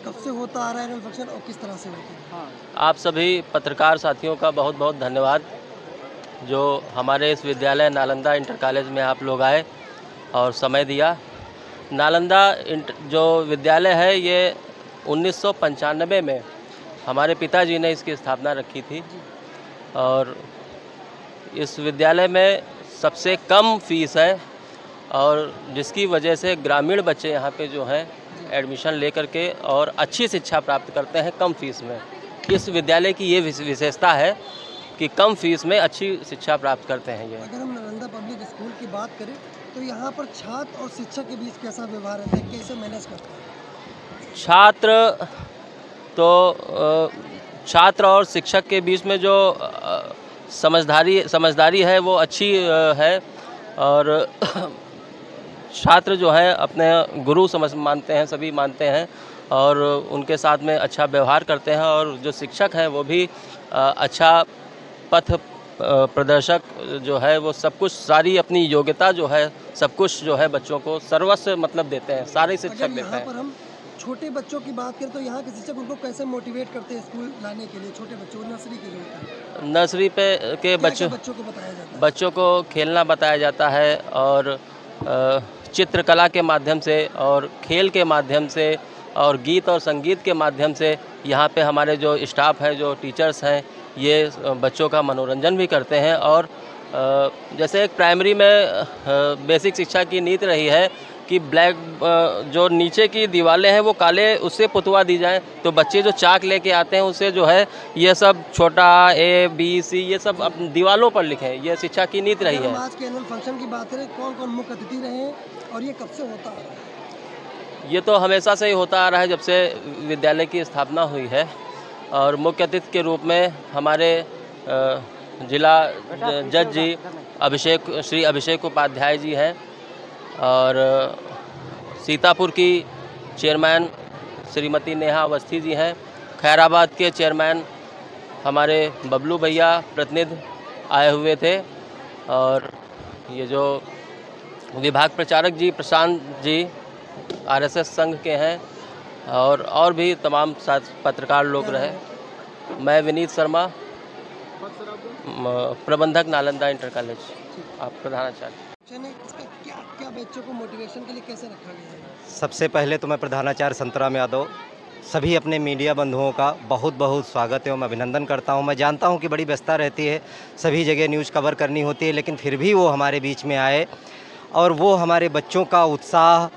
कब से होता आ रहा है एनुअल फंक्शन और किस तरह से होता है? हाँ, आप सभी पत्रकार साथियों का बहुत बहुत धन्यवाद, जो हमारे इस विद्यालय नालंदा इंटर कॉलेज में आप लोग आए और समय दिया। नालंदा जो विद्यालय है ये 1995 में हमारे पिताजी ने इसकी स्थापना रखी थी और इस विद्यालय में सबसे कम फीस है और जिसकी वजह से ग्रामीण बच्चे यहाँ पे जो हैं एडमिशन लेकर के और अच्छी शिक्षा प्राप्त करते हैं कम फीस में। इस विद्यालय की ये विशेषता है कि कम फीस में अच्छी शिक्षा प्राप्त करते हैं ये। अगर हम नालंदा पब्लिक स्कूल की बात करें तो यहाँ पर छात्र और शिक्षक के बीच कैसा व्यवहार रहता है, कैसे मैनेज करते हैं? छात्र और शिक्षक के बीच में जो समझदारी है वो अच्छी है और छात्र जो है अपने गुरु मानते हैं, सभी मानते हैं और उनके साथ में अच्छा व्यवहार करते हैं और जो शिक्षक हैं वो भी अच्छा पथ प्रदर्शक जो है वो सब कुछ सारी अपनी योग्यता जो है सब कुछ जो है बच्चों को सर्वस्व मतलब देते हैं, सारे शिक्षक देते हैं। यहाँ पर हम छोटे बच्चों की बात करें तो यहाँ के शिक्षक उनको कैसे मोटिवेट करते हैं स्कूल लाने के लिए? छोटे बच्चों को नर्सरी के लिए नर्सरी पे के बच्चों को बताया जाता है? बच्चों को खेलना बताया जाता है और चित्रकला के माध्यम से और खेल के माध्यम से और गीत और संगीत के माध्यम से यहाँ पे हमारे जो स्टाफ है, जो टीचर्स हैं, ये बच्चों का मनोरंजन भी करते हैं। और जैसे एक प्राइमरी में बेसिक शिक्षा की नीति रही है कि ब्लैक जो नीचे की दीवारें हैं वो काले उससे पुतवा दी जाए, तो बच्चे जो चाक लेके आते हैं उससे जो है ये सब छोटा ABC ये सब अपनी दीवारों पर लिखें, ये शिक्षा की नीति रही है। आज के एनुअल फंक्शन की बात करें, कौन कौन मुख्य अतिथि रहे हैं और ये कब से होता है? ये तो हमेशा से ही होता आ रहा है जब से विद्यालय की स्थापना हुई है और मुख्य अतिथि के रूप में हमारे जिला जज जी श्री अभिषेक उपाध्याय जी हैं और सीतापुर की चेयरमैन श्रीमती नेहा अवस्थी जी हैं, खैराबाद के चेयरमैन हमारे बबलू भैया प्रतिनिधि आए हुए थे और ये जो विभाग प्रचारक जी प्रशांत जी RSS संघ के हैं और भी तमाम पत्रकार लोग रहे। मैं विनीत शर्मा, प्रबंधक नालंदा इंटर कॉलेज, आप प्रधानाचार्य। क्या बच्चों को मोटिवेशन के लिए कैसे रखा गया है? सबसे पहले तो मैं प्रधानाचार्य संतराम यादव सभी अपने मीडिया बंधुओं का बहुत बहुत स्वागत एवं अभिनंदन करता हूं। मैं जानता हूं कि बड़ी व्यस्तता रहती है, सभी जगह न्यूज़ कवर करनी होती है, लेकिन फिर भी वो हमारे बीच में आए और वो हमारे बच्चों का उत्साह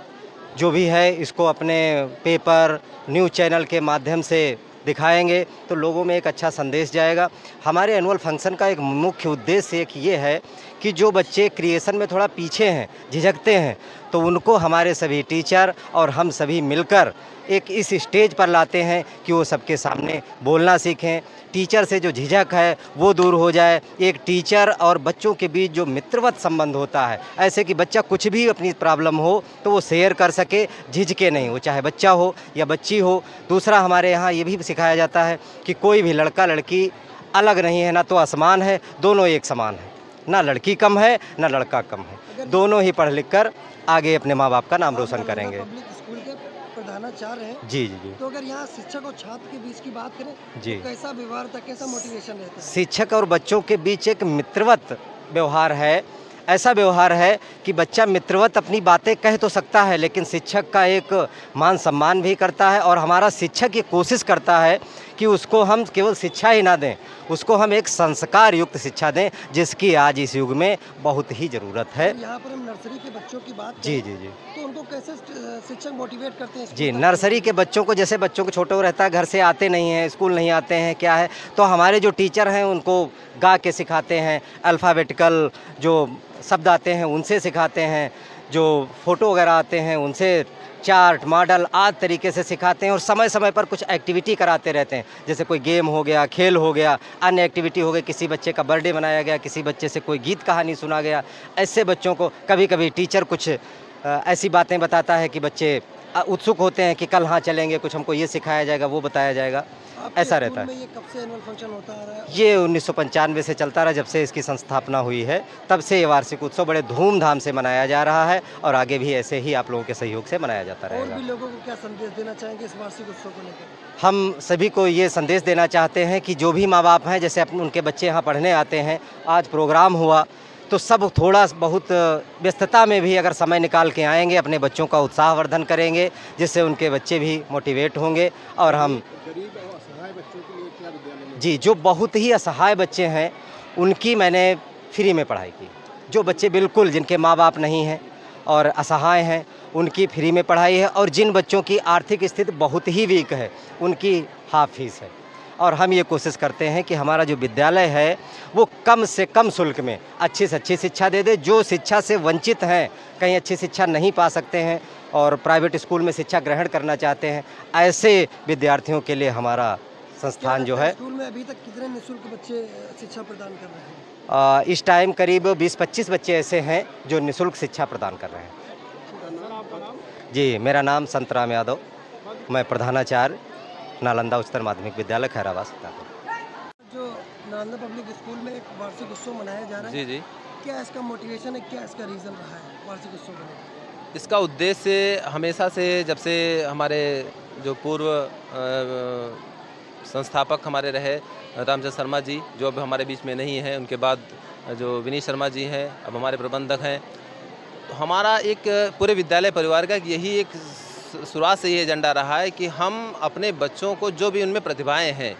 जो भी है इसको अपने पेपर न्यूज़ चैनल के माध्यम से दिखाएंगे तो लोगों में एक अच्छा संदेश जाएगा। हमारे एनुअल फंक्शन का एक मुख्य उद्देश्य एक ये है कि जो बच्चे क्रिएशन में थोड़ा पीछे हैं, झिझकते हैं, तो उनको हमारे सभी टीचर और हम सभी मिलकर एक इस स्टेज पर लाते हैं कि वो सबके सामने बोलना सीखें। टीचर से जो झिझक है वो दूर हो जाए। एक टीचर और बच्चों के बीच जो मित्रवत संबंध होता है, ऐसे कि बच्चा कुछ भी अपनी प्रॉब्लम हो तो वो शेयर कर सके, झिझके नहीं, वो चाहे बच्चा हो या बच्ची हो। दूसरा, हमारे यहाँ ये भी सिखाया जाता है कि कोई भी लड़का लड़की अलग नहीं है, ना तो आसमान है, दोनों एक समान है, ना लड़की कम है ना लड़का कम है, दोनों ही पढ़ लिख कर आगे अपने माँ बाप का नाम रोशन करेंगे। स्कूल के प्रधानाचार्य हैं जी जी जी। तो अगर यहाँ शिक्षक और छात्र के बीच की बात करें जी, तो कैसा व्यवहार था, कैसा मोटिवेशन रहता है? शिक्षक और बच्चों के बीच एक मित्रवत व्यवहार है। ऐसा व्यवहार है कि बच्चा मित्रवत अपनी बातें कह तो सकता है, लेकिन शिक्षक का एक मान सम्मान भी करता है और हमारा शिक्षक ये कोशिश करता है कि उसको हम केवल शिक्षा ही ना दें, उसको हम एक संस्कार युक्त शिक्षा दें, जिसकी आज इस युग में बहुत ही ज़रूरत है। यहाँ पर हम नर्सरी के बच्चों की बात जी जी जी। तो उनको कैसे शिक्षक मोटिवेट करते हैं? जी, नर्सरी के बच्चों को, जैसे बच्चों को छोटा रहता है, घर से आते नहीं हैं, स्कूल नहीं आते हैं, क्या है, तो हमारे जो टीचर हैं उनको गा के सिखाते हैं, अल्फ़ाबेटिकल जो शब्द आते हैं उनसे सिखाते हैं, जो फ़ोटो वगैरह आते हैं उनसे चार्ट मॉडल आदि तरीके से सिखाते हैं और समय समय पर कुछ एक्टिविटी कराते रहते हैं, जैसे कोई गेम हो गया, खेल हो गया, अन्य एक्टिविटी हो गई, किसी बच्चे का बर्थडे मनाया गया, किसी बच्चे से कोई गीत कहानी सुना गया। ऐसे बच्चों को कभी कभी टीचर कुछ ऐसी बातें बताता है कि बच्चे उत्सुक होते हैं कि कल हाँ चलेंगे, कुछ हमको ये सिखाया जाएगा, वो बताया जाएगा, आपके ऐसा स्कूल रहता है। में ये कब से एनुअल फंक्शन होता आ रहा है? ये 1995 से चलता रहा, जब से इसकी संस्थापना हुई है तब से ये वार्षिक उत्सव बड़े धूमधाम से मनाया जा रहा है और आगे भी ऐसे ही आप लोगों के सहयोग से मनाया जाता और रहेगा। भी लोगों को क्या संदेश देना चाहेंगे इस वार्षिक उत्सव को लेकर? हम सभी को ये संदेश देना चाहते हैं कि जो भी माँ बाप हैं, जैसे अपने उनके बच्चे यहाँ पढ़ने आते हैं, आज प्रोग्राम हुआ तो सब थोड़ा बहुत व्यस्तता में भी अगर समय निकाल के आएंगे, अपने बच्चों का उत्साहवर्धन करेंगे, जिससे उनके बच्चे भी मोटिवेट होंगे। और हम जी, जो बहुत ही असहाय बच्चे हैं उनकी मैंने फ्री में पढ़ाई की। जो बच्चे बिल्कुल जिनके माँ बाप नहीं हैं और असहाय हैं उनकी फ्री में पढ़ाई है, और जिन बच्चों की आर्थिक स्थिति बहुत ही वीक है उनकी हाफ फीस है। और हम ये कोशिश करते हैं कि हमारा जो विद्यालय है वो कम से कम शुल्क में अच्छी से अच्छी शिक्षा दे दे। जो शिक्षा से वंचित हैं, कहीं अच्छी शिक्षा नहीं पा सकते हैं और प्राइवेट स्कूल में शिक्षा ग्रहण करना चाहते हैं, ऐसे विद्यार्थियों के लिए हमारा संस्थान जो है। स्कूल में अभी तक कितने निःशुल्क बच्चे शिक्षा प्रदान कर रहे हैं? इस टाइम करीब 20-25 बच्चे ऐसे हैं जो निःशुल्क शिक्षा प्रदान कर रहे हैं। जी, मेरा नाम संतराम यादव, मैं प्रधानाचार्य नालंदा उच्चतर माध्यमिक विद्यालय खैराबाद सीतापुर। जो नालंदा पब्लिक स्कूल में एक वार्षिक उत्सव मनाया जा रहा है, जी, क्या इसका मोटिवेशन है, क्या इसका रीज़न रहा है वार्षिक उत्सव में? इसका उद्देश्य हमेशा से, जब से हमारे जो पूर्व संस्थापक हमारे रहे रामचंद्र शर्मा जी, जो अब हमारे बीच में नहीं हैं, उनके बाद जो विनीत शर्मा जी हैं, अब हमारे प्रबंधक हैं, तो हमारा एक पूरे विद्यालय परिवार का यही एक शुरुआत से ये एजेंडा रहा है कि हम अपने बच्चों को, जो भी उनमें प्रतिभाएं हैं,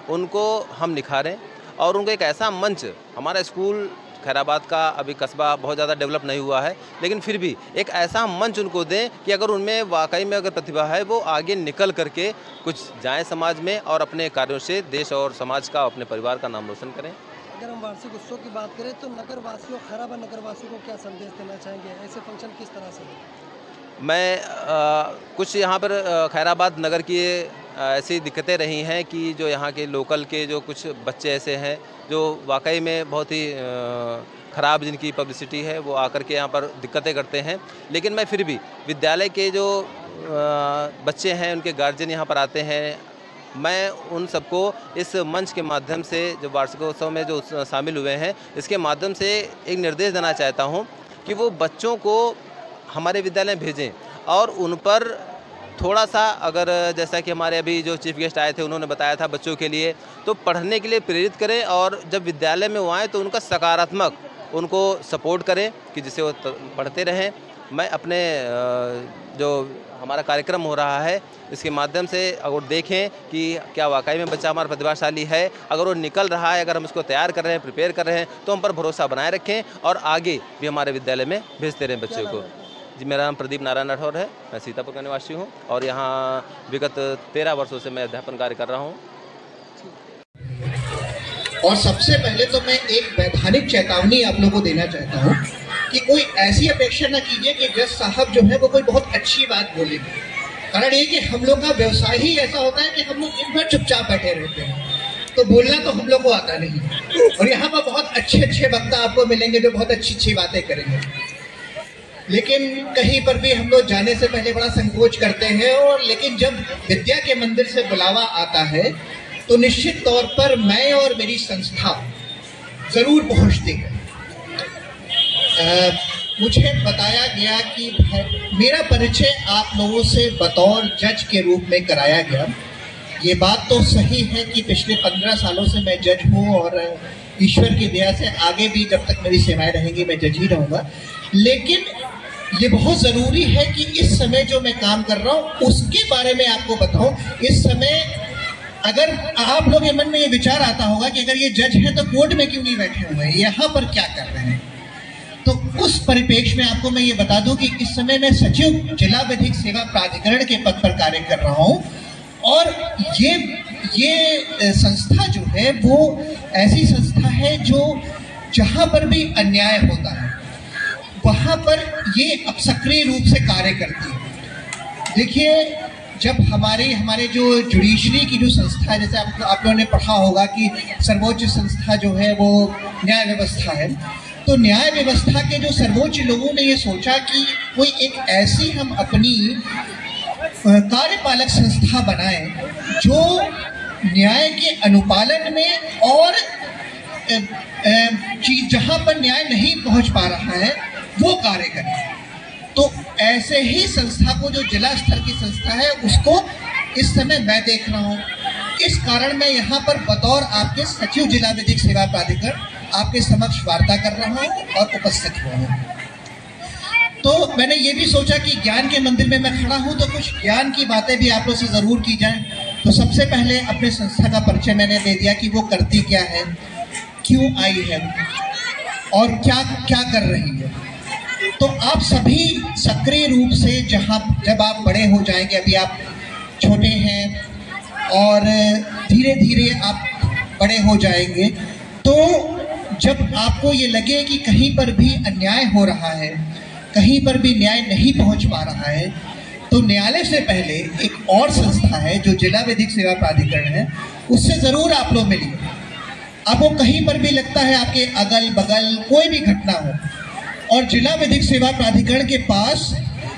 उनको हम निखारें और उनको एक ऐसा मंच, हमारा स्कूल खैराबाद का अभी कस्बा बहुत ज़्यादा डेवलप नहीं हुआ है, लेकिन फिर भी एक ऐसा मंच उनको दें कि अगर उनमें वाकई में अगर प्रतिभा है, वो आगे निकल करके कुछ जाएं समाज में और अपने कार्यों से देश और समाज का, अपने परिवार का नाम रोशन करें। अगर हम वार्षिक उत्सव की बात करें तो नगरवासियों, खैराबाद नगरवासियों को क्या संदेश देना चाहेंगे? ऐसे फंक्शन किस तरह से? मैं कुछ यहाँ पर खैराबाद नगर की ऐसी दिक्कतें रही हैं कि जो यहाँ के लोकल के जो कुछ बच्चे ऐसे हैं जो वाकई में बहुत ही ख़राब, जिनकी पब्लिसिटी है, वो आकर के यहाँ पर दिक्कतें करते हैं। लेकिन मैं फिर भी विद्यालय के जो बच्चे हैं, उनके गार्जियन यहाँ पर आते हैं, मैं उन सबको इस मंच के माध्यम से, जो वार्षिकोत्सव में जो शामिल हुए हैं, इसके माध्यम से एक निर्देश देना चाहता हूँ कि वो बच्चों को हमारे विद्यालय में भेजें और उन पर थोड़ा सा, अगर जैसा कि हमारे अभी जो चीफ गेस्ट आए थे उन्होंने बताया था, बच्चों के लिए तो पढ़ने के लिए प्रेरित करें, और जब विद्यालय में वो आएँ तो उनका सकारात्मक उनको सपोर्ट करें कि जिससे वो पढ़ते रहें। मैं अपने जो हमारा कार्यक्रम हो रहा है इसके माध्यम से अगर देखें कि क्या वाकई में बच्चा हमारा प्रतिभाशाली है, अगर वो निकल रहा है, अगर हम उसको तैयार कर रहे हैं, प्रिपेयर कर रहे हैं, तो हम पर भरोसा बनाए रखें और आगे भी हमारे विद्यालय में भेजते रहें बच्चों को। जी, मेरा नाम प्रदीप नारायण राठौर है, मैं सीतापुर का निवासी हूँ और यहाँ विगत 13 वर्षों से मैं अध्यापन कार्य कर रहा हूँ। और सबसे पहले तो मैं एक वैधानिक चेतावनी आप लोगों को देना चाहता हूँ कि कोई ऐसी अपेक्षा न कीजिए कि जज साहब जो है वो कोई बहुत अच्छी बात बोलेंगे। कारण ये कि हम लोग का व्यवसाय ही ऐसा होता है कि हम लोग दिन भर चुपचाप बैठे रहते हैं, तो बोलना तो हम लोग को आता नहीं। और यहाँ पर बहुत अच्छे अच्छे वक्ता आपको मिलेंगे जो बहुत अच्छी अच्छी बातें करेंगे, लेकिन कहीं पर भी हम लोग जाने से पहले बड़ा संकोच करते हैं। और लेकिन जब विद्या के मंदिर से बुलावा आता है तो निश्चित तौर पर मैं और मेरी संस्था जरूर पहुंचती है। मुझे बताया गया कि मेरा परिचय आप लोगों से बतौर जज के रूप में कराया गया। ये बात तो सही है कि पिछले 15 सालों से मैं जज हूँ और ईश्वर की दया से आगे भी जब तक मेरी सेवाएं रहेंगी मैं जज ही रहूँगा। लेकिन ये बहुत ज़रूरी है कि इस समय जो मैं काम कर रहा हूँ उसके बारे में आपको बताऊँ। इस समय अगर आप लोग के मन में ये विचार आता होगा कि अगर ये जज है तो कोर्ट में क्यों नहीं बैठे हुए हैं, यहाँ पर क्या कर रहे हैं, तो उस परिप्रेक्ष्य में आपको मैं ये बता दूं कि इस समय मैं सचिव जिला विधिक सेवा प्राधिकरण के पद पर कार्य कर रहा हूँ। और ये संस्था जो है वो ऐसी संस्था है जो जहाँ पर भी अन्याय होता है वहाँ पर ये अब सक्रिय रूप से कार्य करती है। देखिए, जब हमारे जो जुडिशरी की जो संस्था है, जैसे आप लोगों ने पढ़ा होगा कि सर्वोच्च संस्था जो है वो न्याय व्यवस्था है, तो न्याय व्यवस्था के जो सर्वोच्च लोगों ने ये सोचा कि कोई एक ऐसी हम अपनी कार्यपालक संस्था बनाएं जो न्याय के अनुपालन में और जहां पर न्याय नहीं पहुंच पा रहा है वो कार्य करें। तो ऐसे ही संस्था को, जो जिला स्तर की संस्था है, उसको इस समय मैं देख रहा हूं। इस कारण मैं यहाँ पर बतौर आपके सचिव जिला विधिक सेवा प्राधिकरण आपके समक्ष वार्ता कर रहा हूँ और उपस्थित हुआ हूँ। तो मैंने ये भी सोचा कि ज्ञान के मंदिर में मैं खड़ा हूँ तो कुछ ज्ञान की बातें भी आप लोग से ज़रूर की जाएं। तो सबसे पहले अपने संस्था का परिचय मैंने दे दिया कि वो करती क्या है, क्यों आई है और क्या क्या कर रही है। तो आप सभी सक्रिय रूप से जब आप बड़े हो जाएंगे, अभी आप छोटे हैं और धीरे धीरे आप बड़े हो जाएंगे, तो जब आपको ये लगे कि कहीं पर भी अन्याय हो रहा है, कहीं पर भी न्याय नहीं पहुंच पा रहा है, तो न्यायालय से पहले एक और संस्था है जो जिला विधिक सेवा प्राधिकरण है, उससे ज़रूर आप लोग मिलिए। अब वो कहीं पर भी लगता है आपके अगल बगल कोई भी घटना हो, और जिला विधिक सेवा प्राधिकरण के पास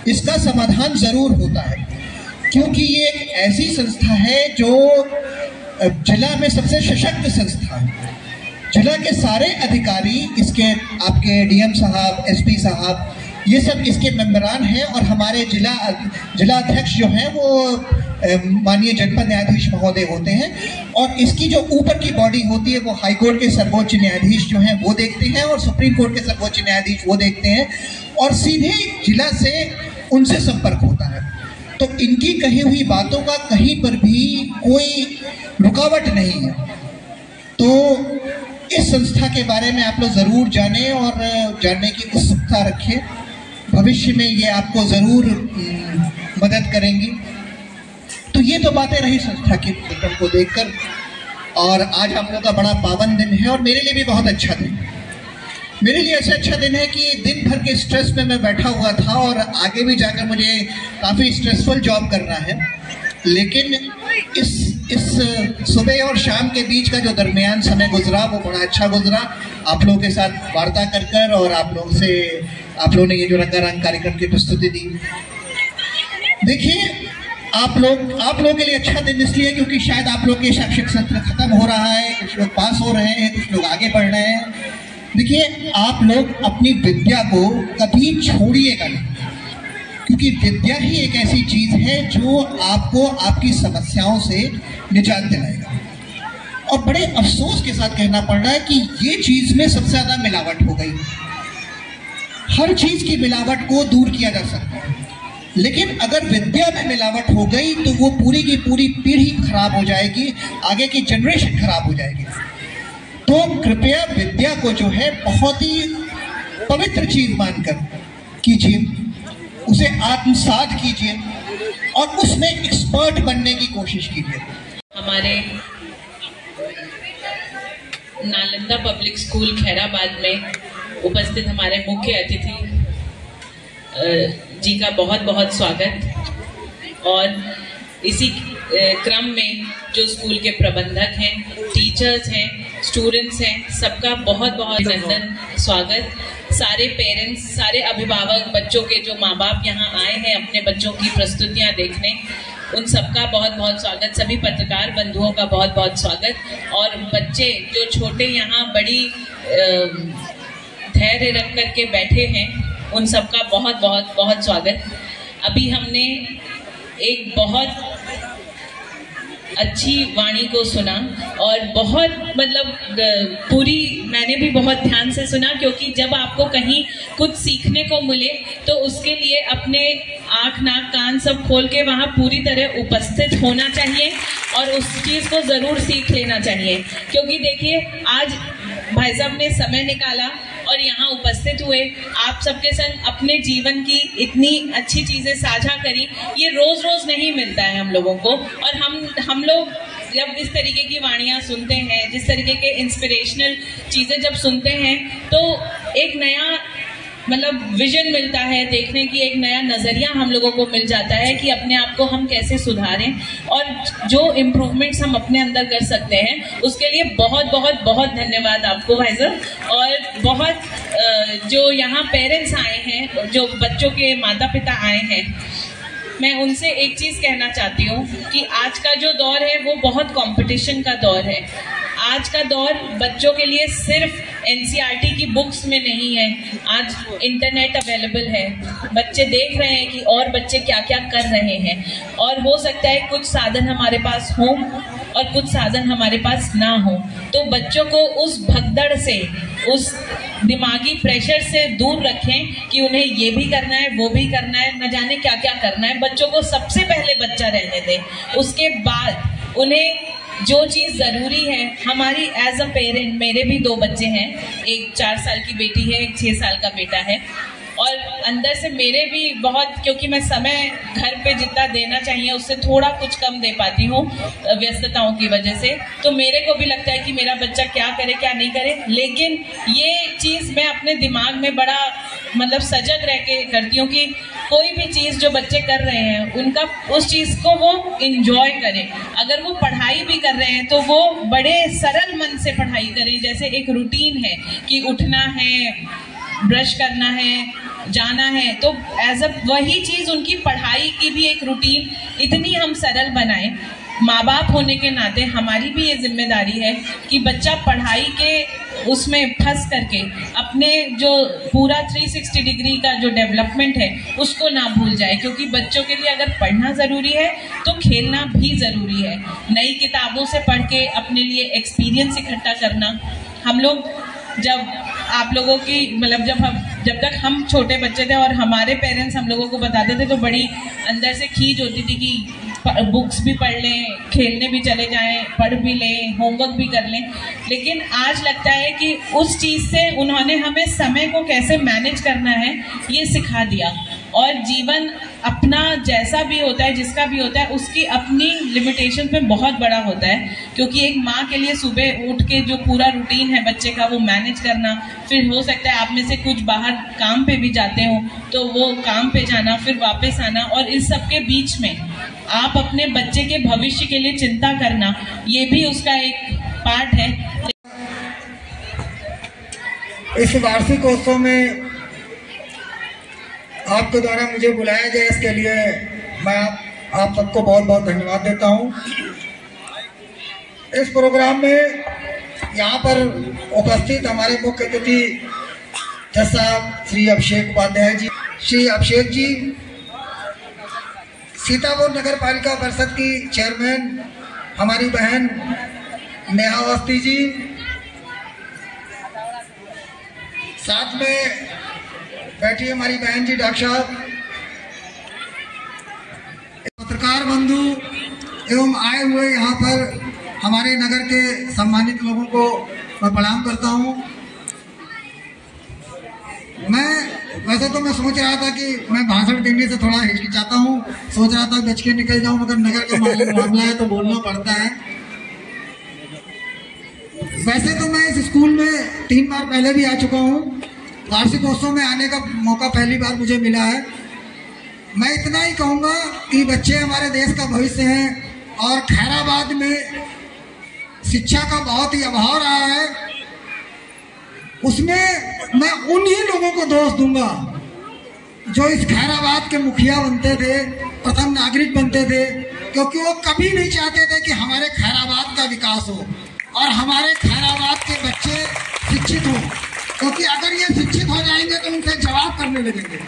इसका समाधान ज़रूर होता है, क्योंकि ये एक ऐसी संस्था है जो जिला में सबसे सशक्त संस्था है। जिला के सारे अधिकारी, इसके आपके डीएम साहब, एसपी साहब, ये सब इसके मेंबरान हैं, और हमारे जिला अध्यक्ष जो हैं वो माननीय जनपद न्यायाधीश महोदय होते हैं, और इसकी जो ऊपर की बॉडी होती है वो हाई कोर्ट के सर्वोच्च न्यायाधीश जो हैं वो देखते हैं, और सुप्रीम कोर्ट के सर्वोच्च न्यायाधीश वो देखते हैं, और सीधे जिला से उनसे संपर्क होता है। तो इनकी कही हुई बातों का कहीं पर भी कोई रुकावट नहीं है। तो इस संस्था के बारे में आप लोग ज़रूर जानें और जानने की उत्सुकता रखें। भविष्य में ये आपको ज़रूर मदद करेंगी। तो ये तो बातें रही संस्था के कार्यक्रम को देखकर, और आज आप लोग का बड़ा पावन दिन है और मेरे लिए भी बहुत अच्छा दिन है। मेरे लिए ऐसा अच्छा दिन है कि दिन भर के स्ट्रेस में मैं बैठा हुआ था, और आगे भी जाकर मुझे काफ़ी स्ट्रेसफुल जॉब करना है, लेकिन इस सुबह और शाम के बीच का जो दरमियान समय गुजरा वो बड़ा अच्छा गुजरा, आप लोगों के साथ वार्ता कर और आप लोगों ने ये जो रंगारंग कार्यक्रम की प्रस्तुति दी। देखिए, आप लोगों के लिए अच्छा दिन इसलिए क्योंकि शायद आप लोग के शैक्षिक सत्र खत्म हो रहा है, कुछ लोग पास हो रहे हैं, कुछ लोग आगे बढ़ रहे हैं। देखिए, आप लोग अपनी विद्या को कभी छोड़िएगा नहीं, क्योंकि विद्या ही एक ऐसी चीज़ है जो आपको आपकी समस्याओं से निजात दिलाएगा। और बड़े अफसोस के साथ कहना पड़ रहा है कि ये चीज़ में सबसे ज़्यादा मिलावट हो गई। हर चीज़ की मिलावट को दूर किया जा सकता है, लेकिन अगर विद्या में मिलावट हो गई तो वो पूरी की पूरी पीढ़ी खराब हो जाएगी, आगे की जनरेशन खराब हो जाएगी। तो कृपया विद्या को जो है बहुत ही पवित्र चीज़ मानकर कीजिए, उसे आत्मसात कीजिए और उसमें एक्सपर्ट बनने की कोशिश कीजिए। हमारे नालंदा पब्लिक स्कूल खैराबाद में उपस्थित हमारे मुख्य अतिथि जी का बहुत बहुत स्वागत, और इसी क्रम में जो स्कूल के प्रबंधक हैं, टीचर्स हैं, स्टूडेंट्स हैं, सबका बहुत बहुत अभिनंदन, स्वागत। सारे पेरेंट्स, सारे अभिभावक, बच्चों के जो माँ बाप यहाँ आए हैं अपने बच्चों की प्रस्तुतियाँ देखने, उन सबका बहुत बहुत स्वागत। सभी पत्रकार बंधुओं का बहुत बहुत स्वागत, और बच्चे जो छोटे यहाँ बड़ी धैर्य रख करके बैठे हैं, उन सबका बहुत बहुत बहुत स्वागत। अभी हमने एक बहुत अच्छी वाणी को सुना, और बहुत पूरी मैंने भी बहुत ध्यान से सुना, क्योंकि जब आपको कहीं कुछ सीखने को मिले तो उसके लिए अपने आँख नाक कान सब खोल के वहाँ पूरी तरह उपस्थित होना चाहिए और उस चीज़ को ज़रूर सीख लेना चाहिए। क्योंकि देखिए, आज भाई साहब ने समय निकाला और यहाँ उपस्थित हुए, आप सबके संग अपने जीवन की इतनी अच्छी चीज़ें साझा करी, ये रोज़ रोज़ नहीं मिलता है हम लोगों को। और हम लोग जब इस तरीके की वाणियाँ सुनते हैं, जिस तरीके के इंस्पिरेशनल चीज़ें जब सुनते हैं, तो एक नया विजन मिलता है, देखने की एक नया नज़रिया हम लोगों को मिल जाता है कि अपने आप को हम कैसे सुधारें, और जो इम्प्रूवमेंट्स हम अपने अंदर कर सकते हैं, उसके लिए बहुत बहुत बहुत धन्यवाद आपको भाई साहब। और बहुत जो यहाँ पेरेंट्स आए हैं, जो बच्चों के माता पिता आए हैं, मैं उनसे एक चीज़ कहना चाहती हूँ कि आज का जो दौर है वो बहुत कंपटीशन का दौर है। आज का दौर बच्चों के लिए सिर्फ NCERT की बुक्स में नहीं है, आज इंटरनेट अवेलेबल है, बच्चे देख रहे हैं कि और बच्चे क्या क्या कर रहे हैं, और हो सकता है कुछ साधन हमारे पास हों और कुछ साधन हमारे पास ना हो। तो बच्चों को उस भगदड़ से, उस दिमागी प्रेशर से दूर रखें कि उन्हें ये भी करना है, वो भी करना है, न जाने क्या क्या करना है। बच्चों को सबसे पहले बच्चा रहने दें, उसके बाद उन्हें जो चीज़ ज़रूरी है। हमारी एज अ पेरेंट, मेरे भी 2 बच्चे हैं, एक 4 साल की बेटी है, एक 6 साल का बेटा है, और अंदर से मेरे भी बहुत, क्योंकि मैं समय घर पे जितना देना चाहिए उससे थोड़ा कुछ कम दे पाती हूँ व्यस्तताओं की वजह से, तो मेरे को भी लगता है कि मेरा बच्चा क्या करे क्या नहीं करे। लेकिन ये चीज़ मैं अपने दिमाग में बड़ा मतलब सजग रह के करती हूँ कि कोई भी चीज़ जो बच्चे कर रहे हैं उनका उस चीज़ को वो इंजॉय करें। अगर वो पढ़ाई भी कर रहे हैं तो वो बड़े सरल मन से पढ़ाई करें। जैसे एक रूटीन है कि उठना है, ब्रश करना है, जाना है, तो एज अ वही चीज़ उनकी पढ़ाई की भी एक रूटीन इतनी हम सरल बनाएं। माँ बाप होने के नाते हमारी भी ये जिम्मेदारी है कि बच्चा पढ़ाई के उसमें फंस करके अपने जो पूरा 360 डिग्री का जो डेवलपमेंट है उसको ना भूल जाए, क्योंकि बच्चों के लिए अगर पढ़ना ज़रूरी है तो खेलना भी ज़रूरी है। नई किताबों से पढ़ के अपने लिए एक्सपीरियंस इकट्ठा करना। हम लोग जब आप लोगों की मतलब जब तक हम छोटे बच्चे थे और हमारे पेरेंट्स हम लोगों को बताते थे तो बड़ी अंदर से खींच होती थी कि बुक्स भी पढ़ लें, खेलने भी चले जाएं, पढ़ भी लें, होमवर्क भी कर लें। लेकिन आज लगता है कि उस चीज़ से उन्होंने हमें समय को कैसे मैनेज करना है ये सिखा दिया। और जीवन अपना जैसा भी होता है, जिसका भी होता है, उसकी अपनी लिमिटेशन पे बहुत बड़ा होता है। क्योंकि एक माँ के लिए सुबह उठ के जो पूरा रूटीन है बच्चे का वो मैनेज करना, फिर हो सकता है आप में से कुछ बाहर काम पे भी जाते हो तो वो काम पे जाना, फिर वापस आना, और इस सब के बीच में आप अपने बच्चे के भविष्य के लिए चिंता करना, ये भी उसका एक पार्ट है। इस वार्षिकोत्सव में आपके द्वारा मुझे बुलाया गया, इसके लिए मैं आप सबको बहुत बहुत धन्यवाद देता हूं। इस प्रोग्राम में यहाँ पर उपस्थित हमारे मुख्य अतिथि जज साहब श्री अभिषेक उपाध्याय जी, श्री अभिषेक जी सीतापुर नगर पालिका परिषद की चेयरमैन हमारी बहन नेहा अवस्थी जी, साथ में बैठी हमारी बहन जी डॉक्टर साहब, पत्रकार बंधु एवं आए हुए यहाँ पर हमारे नगर के सम्मानित लोगों को मैं प्रणाम करता हूँ। वैसे तो मैं सोच रहा था कि मैं भाषण देने से थोड़ा हिचकिचाता हूँ, सोच रहा था बच के निकल जाऊँ, मगर नगर का मामला है तो बोलना पड़ता है। वैसे तो मैं इस स्कूल में 3 बार पहले भी आ चुका हूँ, वार्षिकोत्सव में आने का मौका पहली बार मुझे मिला है। मैं इतना ही कहूँगा कि बच्चे हमारे देश का भविष्य हैं और खैराबाद में शिक्षा का बहुत ही अभाव रहा है। उसमें मैं उन्हीं लोगों को दोष दूंगा जो इस खैराबाद के मुखिया बनते थे, प्रथम नागरिक बनते थे, क्योंकि वो कभी नहीं चाहते थे कि हमारे खैराबाद का विकास हो और हमारे खैराबाद के बच्चे शिक्षित हों, क्योंकि अगर ये शिक्षित हो जाएंगे तो उनसे जवाब करने लगेंगे।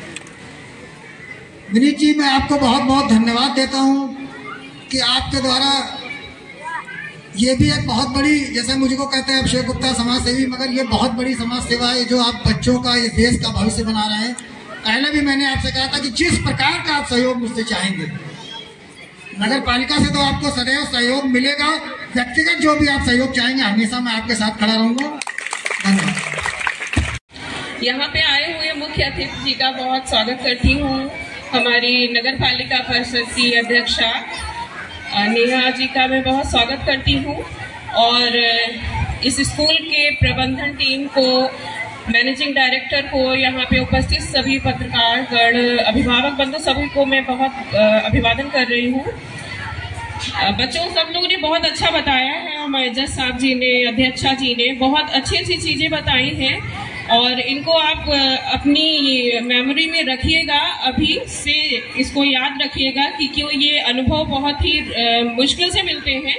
विनीत जी, मैं आपको बहुत बहुत धन्यवाद देता हूँ कि आपके द्वारा ये भी एक बहुत बड़ी, जैसे मुझको कहते हैं अभिषेक गुप्ता समाज सेवी, मगर ये बहुत बड़ी समाज सेवा है जो आप बच्चों का, इस देश का भविष्य बना रहे हैं। पहले भी मैंने आपसे कहा था कि जिस प्रकार का आप सहयोग मुझसे चाहेंगे, नगर पालिका से तो आपको सदैव सहयोग मिलेगा, व्यक्तिगत जो भी आप सहयोग चाहेंगे हमेशा मैं आपके साथ खड़ा रहूंगा। धन्यवाद। यहाँ पे आए हुए मुख्य अतिथि जी का बहुत स्वागत करती हूँ। हमारी नगर पालिका परिषद की अध्यक्षा नेहा जी का मैं बहुत स्वागत करती हूँ, और इस स्कूल के प्रबंधन टीम को, मैनेजिंग डायरेक्टर को, यहाँ पे उपस्थित सभी पत्रकारगण, अभिभावक बंधु सभी को मैं बहुत अभिवादन कर रही हूँ। बच्चों सब लोगों ने बहुत अच्छा बताया है, हमारे जज साहब जी ने, अध्यक्षा जी ने बहुत अच्छी अच्छी चीज़ें बताई हैं। और इनको आप अपनी मेमोरी में रखिएगा, अभी से इसको याद रखिएगा कि क्यों ये अनुभव बहुत ही मुश्किल से मिलते हैं।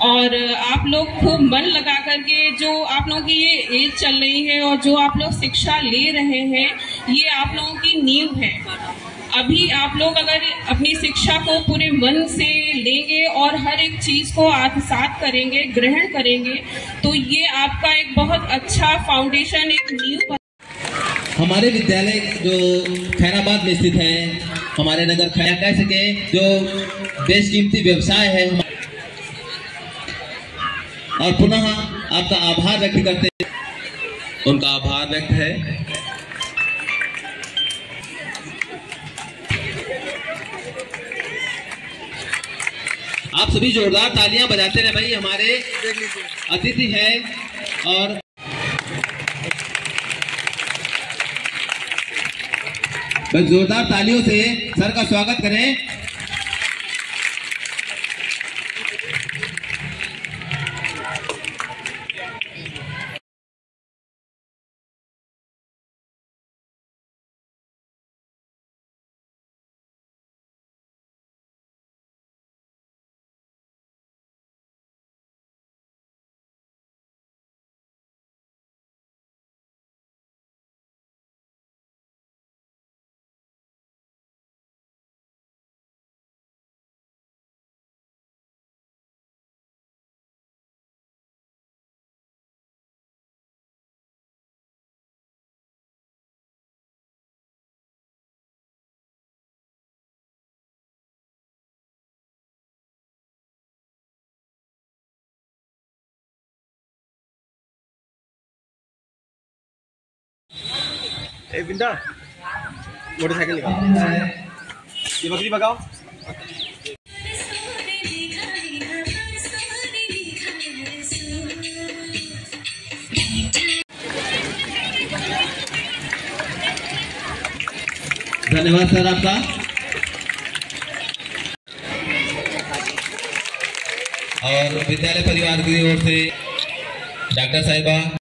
और आप लोग खूब मन लगा करके, जो आप लोगों की ये एज चल रही है और जो आप लोग शिक्षा ले रहे हैं, ये आप लोगों की नींव है। अभी आप लोग अगर अपनी शिक्षा को पूरे मन से लेंगे और हर एक चीज को आत्मसात करेंगे, ग्रहण करेंगे, तो ये आपका एक बहुत अच्छा फाउंडेशन, एक नींव। हमारे विद्यालय जो खैराबाद में स्थित है, हमारे नगर खैरा कह सके जो बेशकीमती व्यवसाय है, और पुनः आपका आभार व्यक्त करते हैं। उनका आभार व्यक्त है। आप सभी जोरदार तालियां बजाते रहे भाई, हमारे अतिथि हैं। और बस जोरदार तालियों से सर का स्वागत करें। ए बिंदा, मोटरसाइकिल निकाल, ये बकरी भगाओ। धन्यवाद सर आपका। और विद्यालय परिवार की ओर से डॉक्टर साहिबा